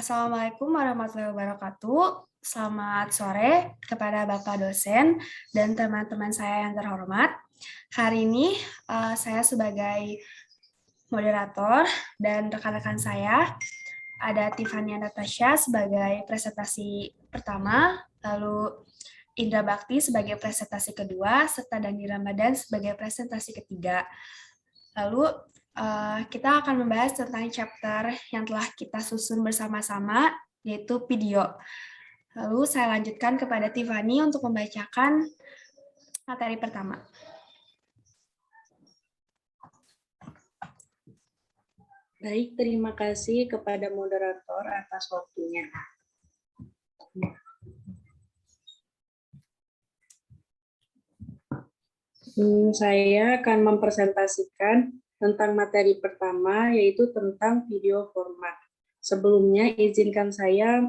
Assalamualaikum warahmatullahi wabarakatuh. Selamat sore kepada Bapak dosen dan teman-teman saya yang terhormat. Hari ini saya sebagai moderator dan rekan-rekan saya ada Tiffany Natasha sebagai presentasi pertama, lalu Indra Bakti sebagai presentasi kedua, serta Dani Ramadan sebagai presentasi ketiga. Lalu kita akan membahas tentang chapter yang telah kita susun bersama-sama, yaitu video. Lalu saya lanjutkan kepada Tiffany untuk membacakan materi pertama. Baik, terima kasih kepada moderator atas waktunya. Saya akan mempresentasikan tentang materi pertama, yaitu tentang video format. Sebelumnya, izinkan saya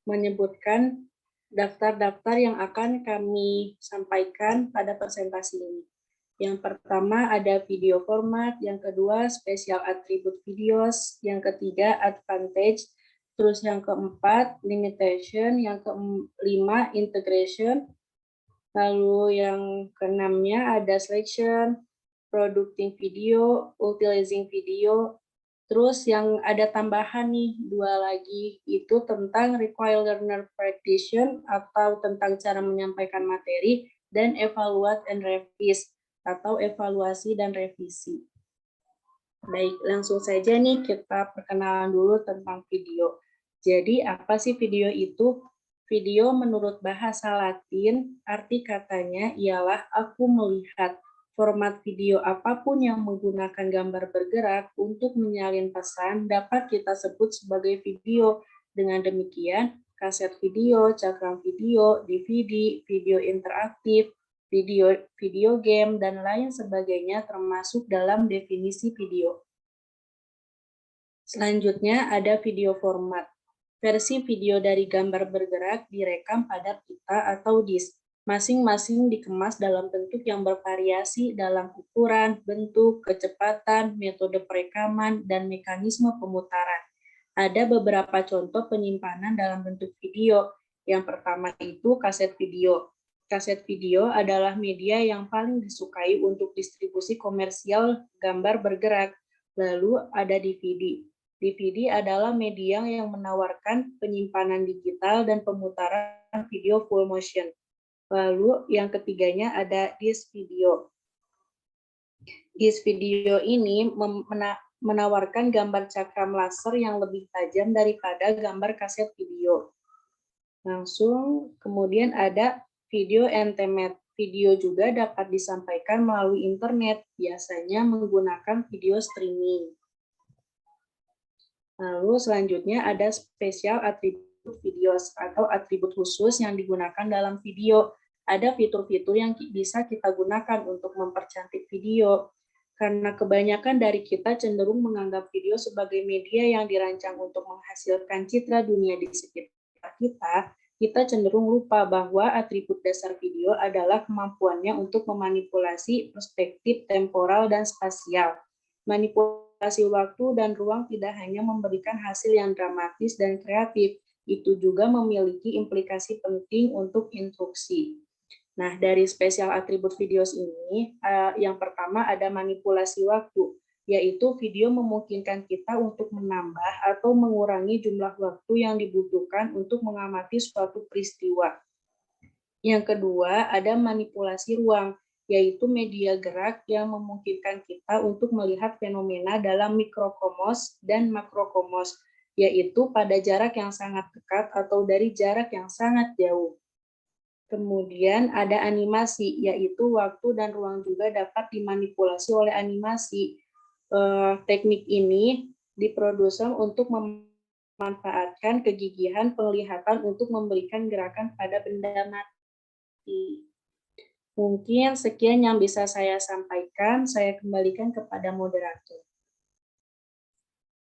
menyebutkan daftar-daftar yang akan kami sampaikan pada presentasi ini. Yang pertama ada video format, yang kedua special attribute videos, yang ketiga advantage, terus yang keempat limitation, yang kelima integration, lalu yang keenamnya ada selection, producing video, utilizing video, terus yang ada tambahan nih, dua lagi, itu tentang require learner practitioner atau tentang cara menyampaikan materi, dan evaluate and revise atau evaluasi dan revisi. Baik, langsung saja nih kita perkenalan dulu tentang video. Jadi apa sih video itu? Video menurut bahasa Latin, arti katanya ialah aku melihat. Format video apapun yang menggunakan gambar bergerak untuk menyalin pesan dapat kita sebut sebagai video. Dengan demikian, kaset video, cakram video, DVD, video interaktif, video game, dan lain sebagainya termasuk dalam definisi video. Selanjutnya ada video format. Versi video dari gambar bergerak direkam pada pita atau disk. Masing-masing dikemas dalam bentuk yang bervariasi dalam ukuran, bentuk, kecepatan, metode perekaman, dan mekanisme pemutaran. Ada beberapa contoh penyimpanan dalam bentuk video. Yang pertama itu kaset video. Kaset video adalah media yang paling disukai untuk distribusi komersial gambar bergerak. Lalu ada DVD. DVD adalah media yang menawarkan penyimpanan digital dan pemutaran video full motion. Lalu yang ketiganya ada disk video. Disk video ini menawarkan gambar cakram laser yang lebih tajam daripada gambar kaset video. Langsung kemudian ada video entertainment. Video juga dapat disampaikan melalui internet, biasanya menggunakan video streaming. Lalu selanjutnya ada special attribute videos atau atribut khusus yang digunakan dalam video. Ada fitur-fitur yang bisa kita gunakan untuk mempercantik video. Karena kebanyakan dari kita cenderung menganggap video sebagai media yang dirancang untuk menghasilkan citra dunia di sekitar kita cenderung lupa bahwa atribut dasar video adalah kemampuannya untuk memanipulasi perspektif temporal dan spasial. Manipulasi waktu dan ruang tidak hanya memberikan hasil yang dramatis dan kreatif, itu juga memiliki implikasi penting untuk instruksi. Nah, dari spesial atribut videos ini, yang pertama ada manipulasi waktu, yaitu video memungkinkan kita untuk menambah atau mengurangi jumlah waktu yang dibutuhkan untuk mengamati suatu peristiwa. Yang kedua, ada manipulasi ruang, yaitu media gerak yang memungkinkan kita untuk melihat fenomena dalam mikrokosmos dan makrokosmos, yaitu pada jarak yang sangat dekat atau dari jarak yang sangat jauh. Kemudian ada animasi, yaitu waktu dan ruang juga dapat dimanipulasi oleh animasi. Teknik ini diproduksi untuk memanfaatkan kegigihan penglihatan untuk memberikan gerakan pada benda mati. Mungkin sekian yang bisa saya sampaikan, saya kembalikan kepada moderator.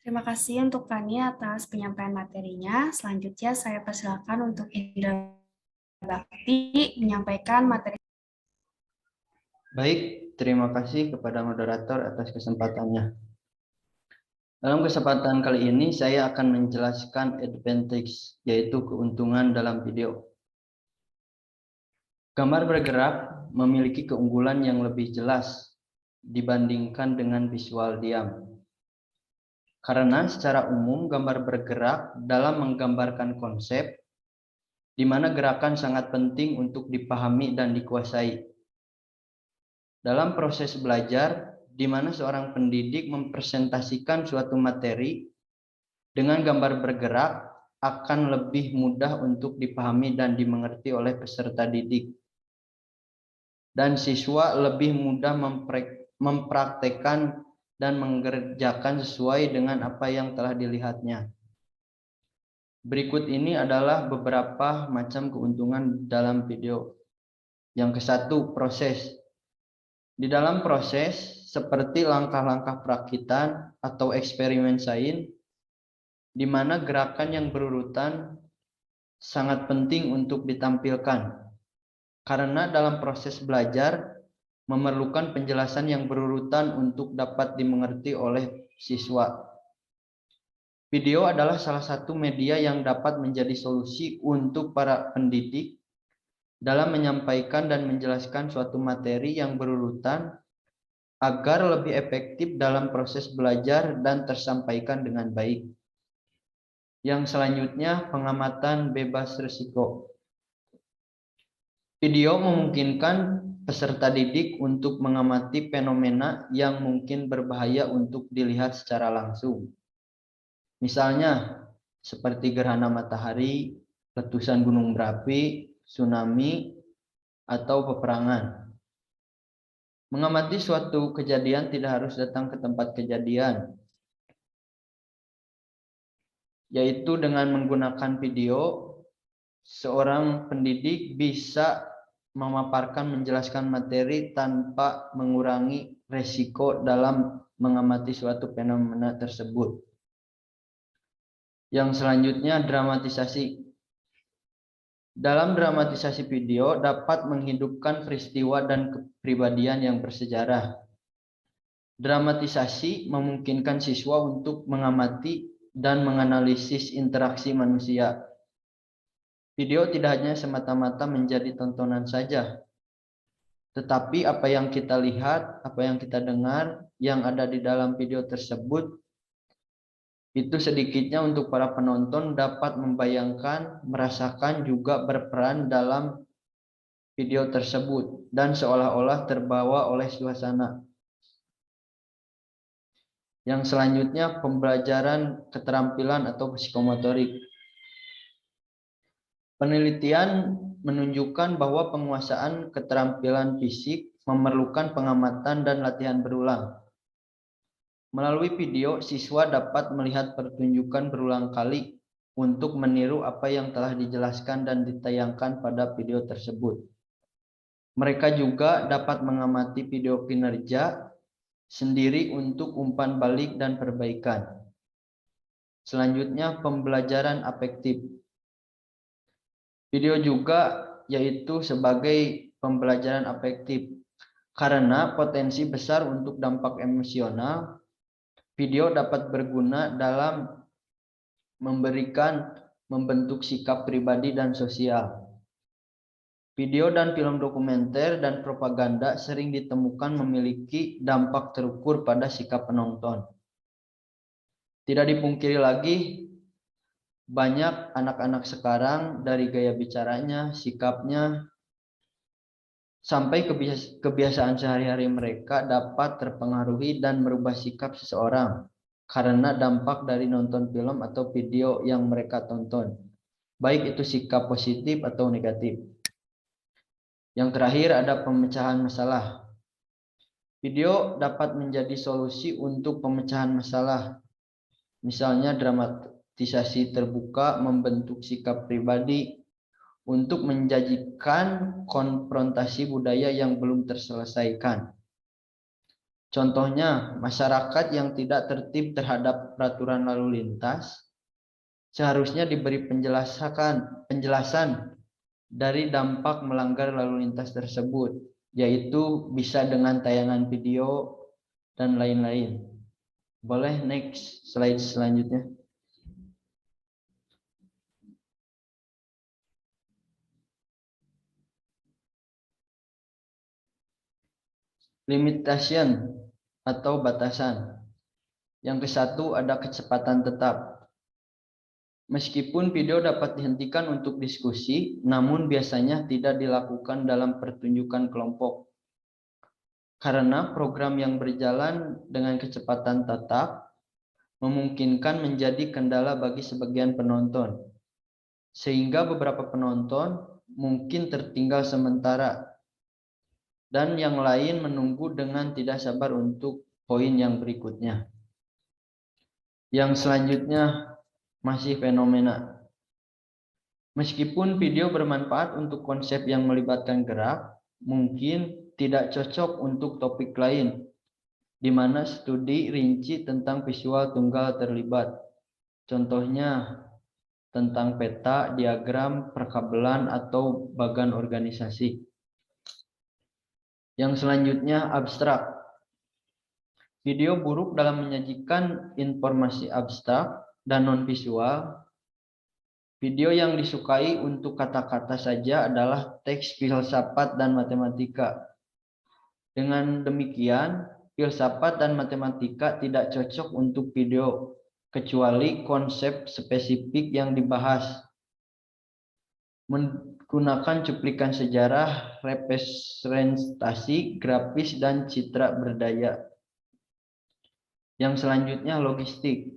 Terima kasih untuk Fani atas penyampaian materinya. Selanjutnya saya persilakan untuk Indra Bakti menyampaikan materi. Baik, terima kasih kepada moderator atas kesempatannya. Dalam kesempatan kali ini saya akan menjelaskan advantage, yaitu keuntungan dalam video. Gambar bergerak memiliki keunggulan yang lebih jelas dibandingkan dengan visual diam. Karena secara umum gambar bergerak dalam menggambarkan konsep, di mana gerakan sangat penting untuk dipahami dan dikuasai. Dalam proses belajar, di mana seorang pendidik mempresentasikan suatu materi dengan gambar bergerak, akan lebih mudah untuk dipahami dan dimengerti oleh peserta didik. Dan siswa lebih mudah mempraktekkan dan mengerjakan sesuai dengan apa yang telah dilihatnya. Berikut ini adalah beberapa macam keuntungan dalam video. Yang ke-1, proses. Di dalam proses, seperti langkah-langkah perakitan atau eksperimen sains, di mana gerakan yang berurutan sangat penting untuk ditampilkan. Karena dalam proses belajar memerlukan penjelasan yang berurutan untuk dapat dimengerti oleh siswa. Video adalah salah satu media yang dapat menjadi solusi untuk para pendidik dalam menyampaikan dan menjelaskan suatu materi yang berurutan agar lebih efektif dalam proses belajar dan tersampaikan dengan baik. Yang selanjutnya, pengamatan bebas risiko. Video memungkinkan peserta didik untuk mengamati fenomena yang mungkin berbahaya untuk dilihat secara langsung. Misalnya, seperti gerhana matahari, letusan gunung berapi, tsunami, atau peperangan. Mengamati suatu kejadian tidak harus datang ke tempat kejadian, yaitu dengan menggunakan video, seorang pendidik bisa memaparkan, menjelaskan materi tanpa mengurangi resiko dalam mengamati suatu fenomena tersebut. Yang selanjutnya, dramatisasi. Dalam dramatisasi video dapat menghidupkan peristiwa dan kepribadian yang bersejarah. Dramatisasi memungkinkan siswa untuk mengamati dan menganalisis interaksi manusia. Video tidak hanya semata-mata menjadi tontonan saja, tetapi apa yang kita lihat, apa yang kita dengar, yang ada di dalam video tersebut, itu sedikitnya untuk para penonton dapat membayangkan, merasakan, juga berperan dalam video tersebut, dan seolah-olah terbawa oleh suasana. Yang selanjutnya, pembelajaran keterampilan atau psikomotorik. Penelitian menunjukkan bahwa penguasaan keterampilan fisik memerlukan pengamatan dan latihan berulang. Melalui video, siswa dapat melihat pertunjukan berulang kali untuk meniru apa yang telah dijelaskan dan ditayangkan pada video tersebut. Mereka juga dapat mengamati video kinerja sendiri untuk umpan balik dan perbaikan. Selanjutnya, pembelajaran afektif. Video juga yaitu sebagai pembelajaran afektif karena potensi besar untuk dampak emosional. Video dapat berguna dalam membentuk sikap pribadi dan sosial. Video dan film dokumenter dan propaganda sering ditemukan memiliki dampak terukur pada sikap penonton. Tidak dipungkiri lagi, banyak anak-anak sekarang dari gaya bicaranya, sikapnya, sampai kebiasaan sehari-hari mereka dapat terpengaruhi dan merubah sikap seseorang karena dampak dari nonton film atau video yang mereka tonton, baik itu sikap positif atau negatif. Yang terakhir ada pemecahan masalah. Video dapat menjadi solusi untuk pemecahan masalah. Misalnya dramatisasi terbuka membentuk sikap pribadi untuk menjanjikan konfrontasi budaya yang belum terselesaikan. Contohnya, masyarakat yang tidak tertib terhadap peraturan lalu lintas seharusnya diberi penjelasan dari dampak melanggar lalu lintas tersebut, yaitu bisa dengan tayangan video dan lain-lain. Boleh next slide selanjutnya. Limitation atau batasan. Yang ke-1 ada kecepatan tetap. Meskipun video dapat dihentikan untuk diskusi, namun biasanya tidak dilakukan dalam pertunjukan kelompok. Karena program yang berjalan dengan kecepatan tetap memungkinkan menjadi kendala bagi sebagian penonton. Sehingga beberapa penonton mungkin tertinggal sementara dan yang lain menunggu dengan tidak sabar untuk poin yang berikutnya. Yang selanjutnya masih fenomena. Meskipun video bermanfaat untuk konsep yang melibatkan gerak, mungkin tidak cocok untuk topik lain, di mana studi rinci tentang visual tunggal terlibat. Contohnya tentang peta, diagram, perkabelan, atau bagan organisasi. Yang selanjutnya abstrak. Video buruk dalam menyajikan informasi abstrak dan non-visual. Video yang disukai untuk kata-kata saja adalah teks filsafat dan matematika. Dengan demikian, filsafat dan matematika tidak cocok untuk video, kecuali konsep spesifik yang dibahas. Menggunakan cuplikan sejarah, representasi grafis, dan citra berdaya. Yang selanjutnya logistik.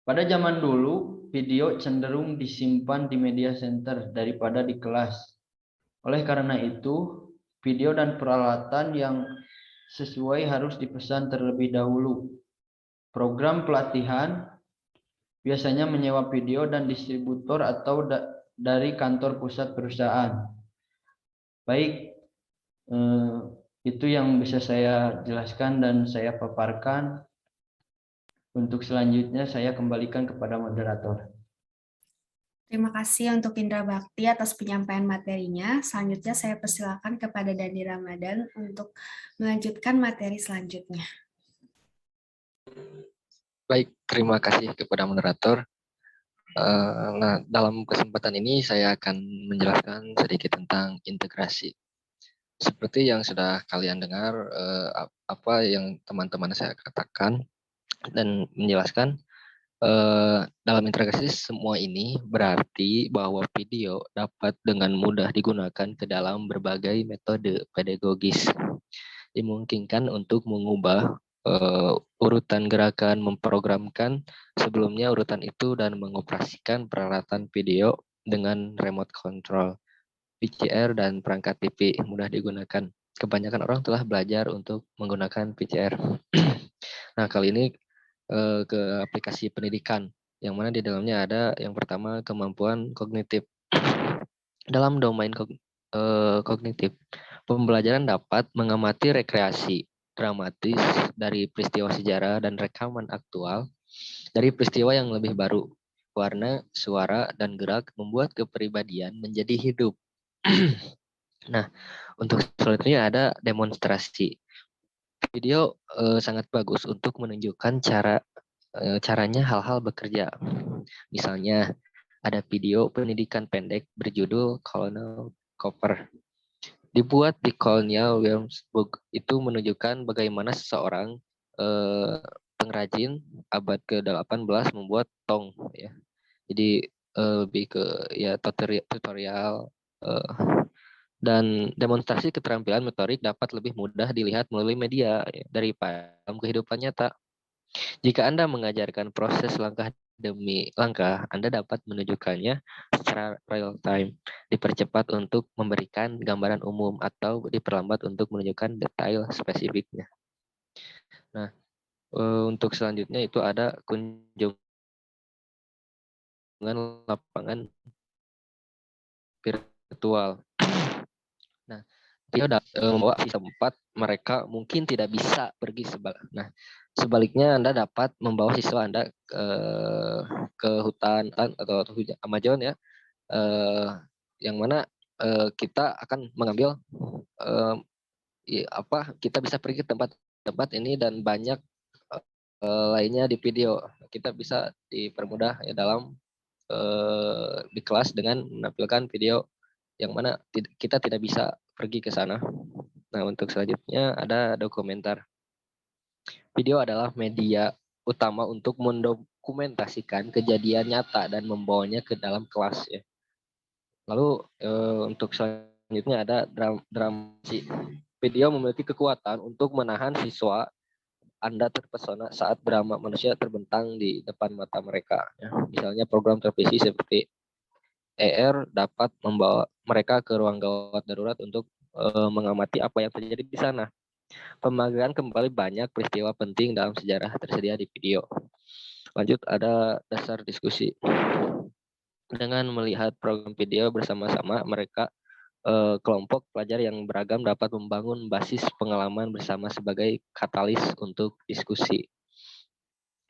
Pada zaman dulu, video cenderung disimpan di media center daripada di kelas. Oleh karena itu, video dan peralatan yang sesuai harus dipesan terlebih dahulu. Program pelatihan biasanya menyewa video dan distributor atau dari kantor pusat perusahaan. Baik, itu yang bisa saya jelaskan dan saya paparkan. Untuk selanjutnya saya kembalikan kepada moderator. Terima kasih untuk Indra Bakti atas penyampaian materinya. Selanjutnya saya persilakan kepada Dani Ramadan untuk melanjutkan materi selanjutnya. Baik, terima kasih kepada moderator. Nah, dalam kesempatan ini saya akan menjelaskan sedikit tentang integrasi. Seperti yang sudah kalian dengar, apa yang teman-teman saya katakan dan menjelaskan, dalam integrasi semua ini berarti bahwa video dapat dengan mudah digunakan ke dalam berbagai metode pedagogis. Dimungkinkan untuk mengubah urutan gerakan, memprogramkan sebelumnya urutan itu dan mengoperasikan peralatan video dengan remote control, VCR, dan perangkat TV mudah digunakan. Kebanyakan orang telah belajar untuk menggunakan VCR. Nah, kali ini ke aplikasi pendidikan, yang mana di dalamnya ada yang pertama kemampuan kognitif. Dalam domain kognitif, pembelajaran dapat mengamati rekreasi dramatis dari peristiwa sejarah dan rekaman aktual dari peristiwa yang lebih baru. Warna, suara, dan gerak membuat kepribadian menjadi hidup. Nah, untuk selanjutnya ada demonstrasi. Video sangat bagus untuk menunjukkan caranya hal-hal bekerja. Misalnya, ada video pendidikan pendek berjudul Colonel Cooper. Dibuat di Colonial Williamsburg, itu menunjukkan bagaimana seseorang pengrajin abad ke-18 membuat tong, ya. Jadi lebih ke ya tutorial dan demonstrasi keterampilan motorik dapat lebih mudah dilihat melalui media ya, daripada dalam kehidupan nyata. Jika Anda mengajarkan proses langkah demi langkah, Anda dapat menunjukkannya secara real time, dipercepat untuk memberikan gambaran umum atau diperlambat untuk menunjukkan detail spesifiknya. Nah, untuk selanjutnya itu ada kunjungan lapangan virtual. Nah, dia membawa di tempat mereka mungkin tidak bisa pergi sebaliknya Anda dapat membawa siswa Anda ke hutan atau Amazon ya, yang mana kita akan mengambil kita bisa pergi ke tempat-tempat ini dan banyak lainnya di video. Kita bisa dipermudah ya dalam di kelas dengan menampilkan video yang mana kita tidak bisa pergi ke sana. Nah, untuk selanjutnya ada dokumenter. Video adalah media utama untuk mendokumentasikan kejadian nyata dan membawanya ke dalam kelas ya. Lalu untuk selanjutnya ada dramasi. Video memiliki kekuatan untuk menahan siswa Anda terpesona saat drama manusia terbentang di depan mata mereka. Ya. Misalnya program televisi seperti ER dapat membawa mereka ke ruang gawat darurat untuk mengamati apa yang terjadi di sana. Pemanggilan kembali banyak peristiwa penting dalam sejarah tersedia di video. Lanjut ada dasar diskusi. Dengan melihat program video bersama-sama, mereka kelompok pelajar yang beragam dapat membangun basis pengalaman bersama sebagai katalis untuk diskusi.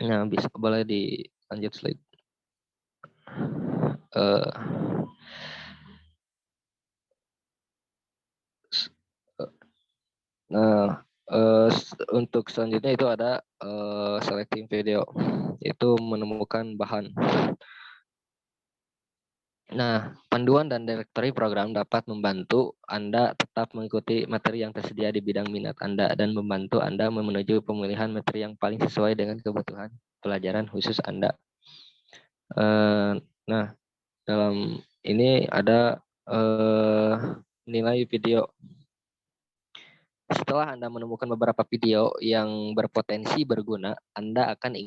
Nah, boleh dilanjut slide. Nah, untuk selanjutnya itu ada selecting video, itu menemukan bahan. Nah, panduan dan direktori program dapat membantu Anda tetap mengikuti materi yang tersedia di bidang minat Anda dan membantu Anda menuju pemilihan materi yang paling sesuai dengan kebutuhan pelajaran khusus Anda. Nah, dalam ini ada nilai video. Setelah Anda menemukan beberapa video yang berpotensi berguna, Anda akan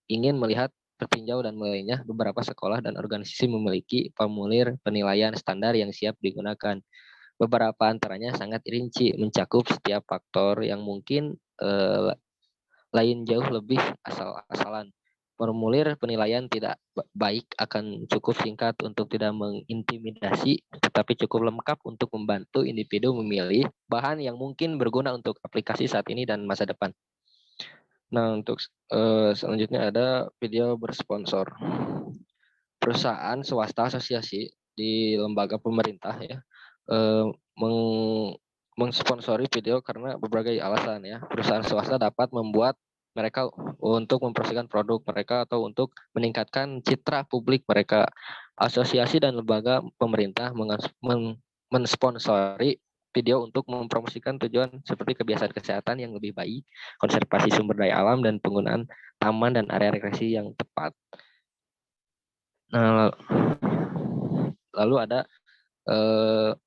ingin melihat tertinjau dan menilainya. Beberapa sekolah dan organisasi memiliki formulir penilaian standar yang siap digunakan. Beberapa antaranya sangat rinci, mencakup setiap faktor yang mungkin lain jauh lebih asal-asalan. Formulir penilaian tidak baik akan cukup singkat untuk tidak mengintimidasi, tetapi cukup lengkap untuk membantu individu memilih bahan yang mungkin berguna untuk aplikasi saat ini dan masa depan. Nah, untuk selanjutnya ada video bersponsor. Perusahaan swasta asosiasi di lembaga pemerintah ya mensponsori video karena berbagai alasan ya. Perusahaan swasta dapat membuat mereka untuk mempromosikan produk mereka atau untuk meningkatkan citra publik mereka. Asosiasi dan lembaga pemerintah mensponsori video untuk mempromosikan tujuan seperti kebiasaan kesehatan yang lebih baik, konservasi sumber daya alam, dan penggunaan taman dan area rekreasi yang tepat. Nah, lalu ada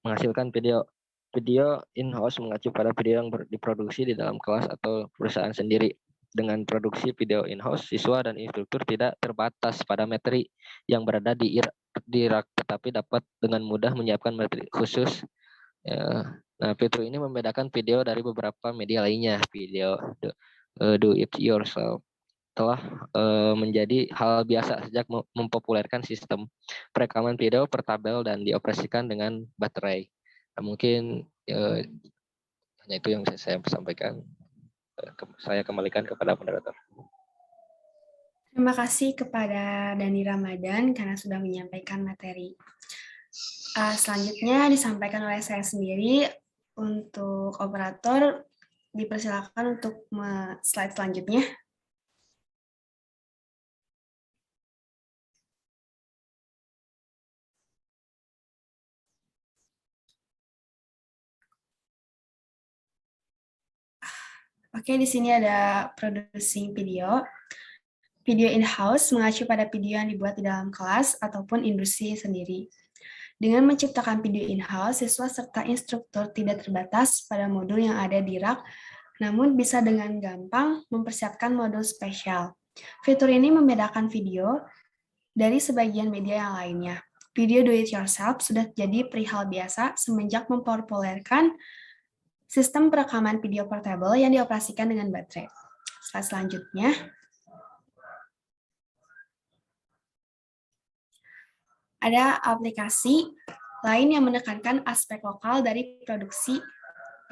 menghasilkan video. Video in-house mengacu pada video yang diproduksi di dalam kelas atau perusahaan sendiri. Dengan produksi video in-house, siswa dan instruktur tidak terbatas pada materi yang berada di rak, tetapi dapat dengan mudah menyiapkan materi khusus. Nah, fitur ini membedakan video dari beberapa media lainnya. Video do it yourself telah menjadi hal biasa sejak mempopulerkan sistem perekaman video per tabel dan dioperasikan dengan baterai. Nah, mungkin hanya itu yang saya sampaikan. Saya kembalikan kepada moderator. Terima kasih kepada Dani Ramadan karena sudah menyampaikan materi. Selanjutnya disampaikan oleh saya sendiri. Untuk operator, dipersilakan untuk slide selanjutnya. Oke, di sini ada producing video. Video in-house mengacu pada video yang dibuat di dalam kelas ataupun industri sendiri. Dengan menciptakan video in-house, siswa serta instruktur tidak terbatas pada modul yang ada di rak, namun bisa dengan gampang mempersiapkan modul spesial. Fitur ini membedakan video dari sebagian media yang lainnya. Video do-it-yourself sudah jadi perihal biasa semenjak mempopulerkan sistem perekaman video portable yang dioperasikan dengan baterai. Slide selanjutnya. Ada aplikasi lain yang menekankan aspek lokal dari produksi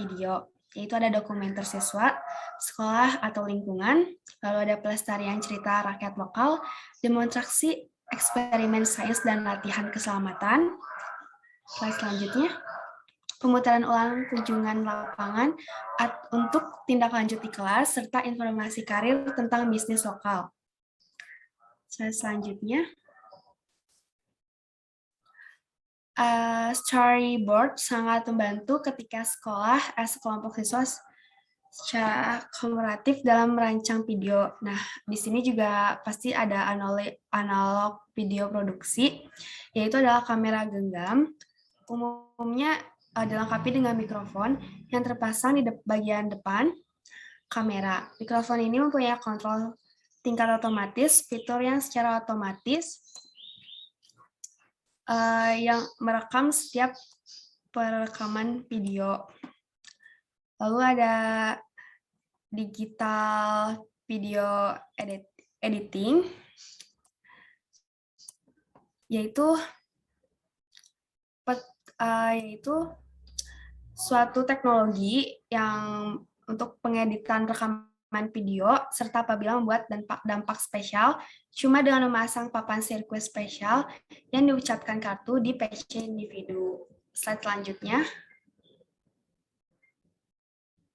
video, yaitu ada dokumenter siswa, sekolah atau lingkungan, lalu ada pelestarian cerita rakyat lokal, demonstrasi eksperimen sains dan latihan keselamatan. Slide selanjutnya. pemutaran ulang kunjungan lapangan untuk tindak lanjut di kelas, serta informasi karir tentang bisnis lokal. Selanjutnya, storyboard sangat membantu ketika sekelompok siswa secara kolaboratif dalam merancang video. Nah, di sini juga pasti ada analog video produksi, yaitu adalah kamera genggam. Umumnya dilengkapi dengan mikrofon yang terpasang di bagian depan kamera. Mikrofon ini mempunyai kontrol tingkat otomatis, fitur yang secara otomatis yang merekam setiap perekaman video. Lalu ada digital video editing, yaitu suatu teknologi yang untuk pengeditan rekaman video serta apabila membuat dampak spesial cuma dengan memasang papan sirkuit spesial yang diucapkan kartu di PC individu. Slide selanjutnya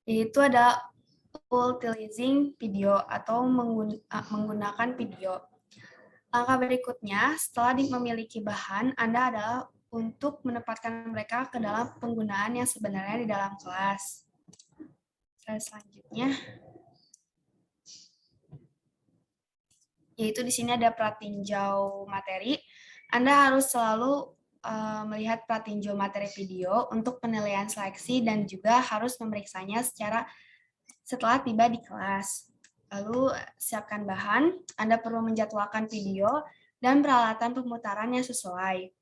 yaitu ada utilizing video atau menggunakan video. Langkah berikutnya, setelah memiliki bahan, Anda adalah untuk menempatkan mereka ke dalam penggunaan yang sebenarnya di dalam kelas. Selanjutnya, yaitu di sini ada pratinjau materi. Anda harus selalu melihat pratinjau materi video untuk penilaian seleksi dan juga harus memeriksanya setelah tiba di kelas. Lalu siapkan bahan, Anda perlu menjadwalkan video dan peralatan pemutaran yang sesuai.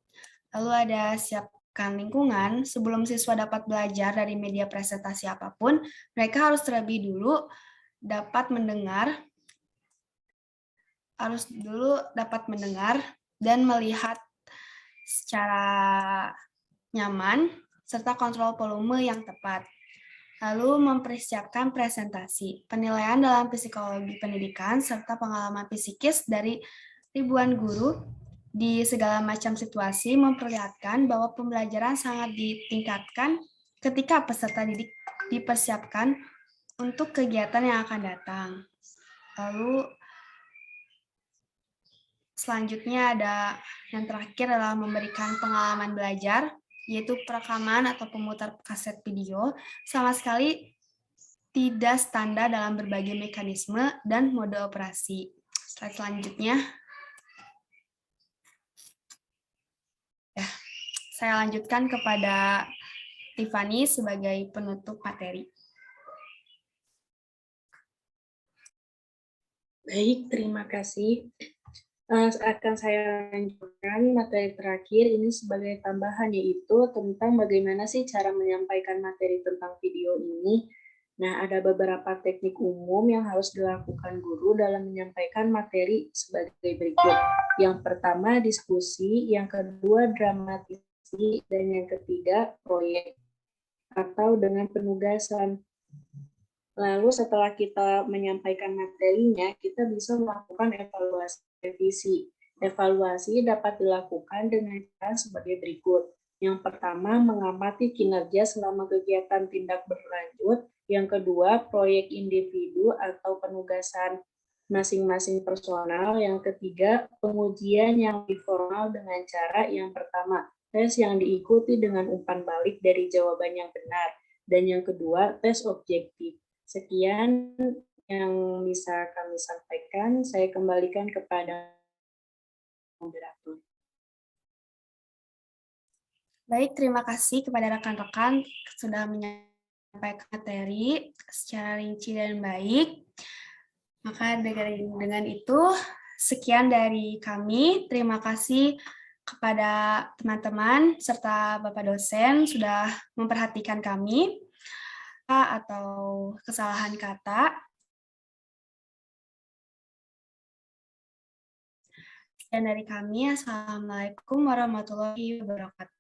Lalu ada siapkan lingkungan, sebelum siswa dapat belajar dari media presentasi apapun, mereka harus terlebih dulu dapat mendengar dan melihat secara nyaman, serta kontrol volume yang tepat. Lalu mempersiapkan presentasi, penilaian dalam psikologi pendidikan, serta pengalaman psikis dari ribuan guru di segala macam situasi memperlihatkan bahwa pembelajaran sangat ditingkatkan ketika peserta didik dipersiapkan untuk kegiatan yang akan datang. Lalu selanjutnya ada yang terakhir adalah memberikan pengalaman belajar, yaitu perekaman atau pemutar kaset video sama sekali tidak standar dalam berbagai mekanisme dan mode operasi. Slide selanjutnya. Ya, saya lanjutkan kepada Tiffany sebagai penutup materi. Baik, terima kasih. Akan saya lanjutkan materi terakhir ini sebagai tambahan, yaitu tentang bagaimana sih cara menyampaikan materi tentang video ini. Nah, ada beberapa teknik umum yang harus dilakukan guru dalam menyampaikan materi sebagai berikut. Yang pertama, diskusi. Yang kedua, dramatisasi. Dan yang ketiga, proyek atau dengan penugasan. Lalu setelah kita menyampaikan materinya, kita bisa melakukan evaluasi revisi. Evaluasi dapat dilakukan dengan cara sebagai berikut. Yang pertama, mengamati kinerja selama kegiatan tindak berlanjut. Yang kedua, proyek individu atau penugasan masing-masing personal. Yang ketiga, pengujian yang informal dengan cara yang pertama, tes yang diikuti dengan umpan balik dari jawaban yang benar. Dan yang kedua, tes objektif. Sekian yang bisa kami sampaikan. Saya kembalikan kepada moderator. Baik, terima kasih kepada rekan-rekan sudah menyampaikan materi secara rinci dan baik. Maka dengan itu, sekian dari kami. Terima kasih kepada teman-teman serta Bapak dosen sudah memperhatikan kami atau kesalahan kata. Dan dari kami, Assalamualaikum warahmatullahi wabarakatuh.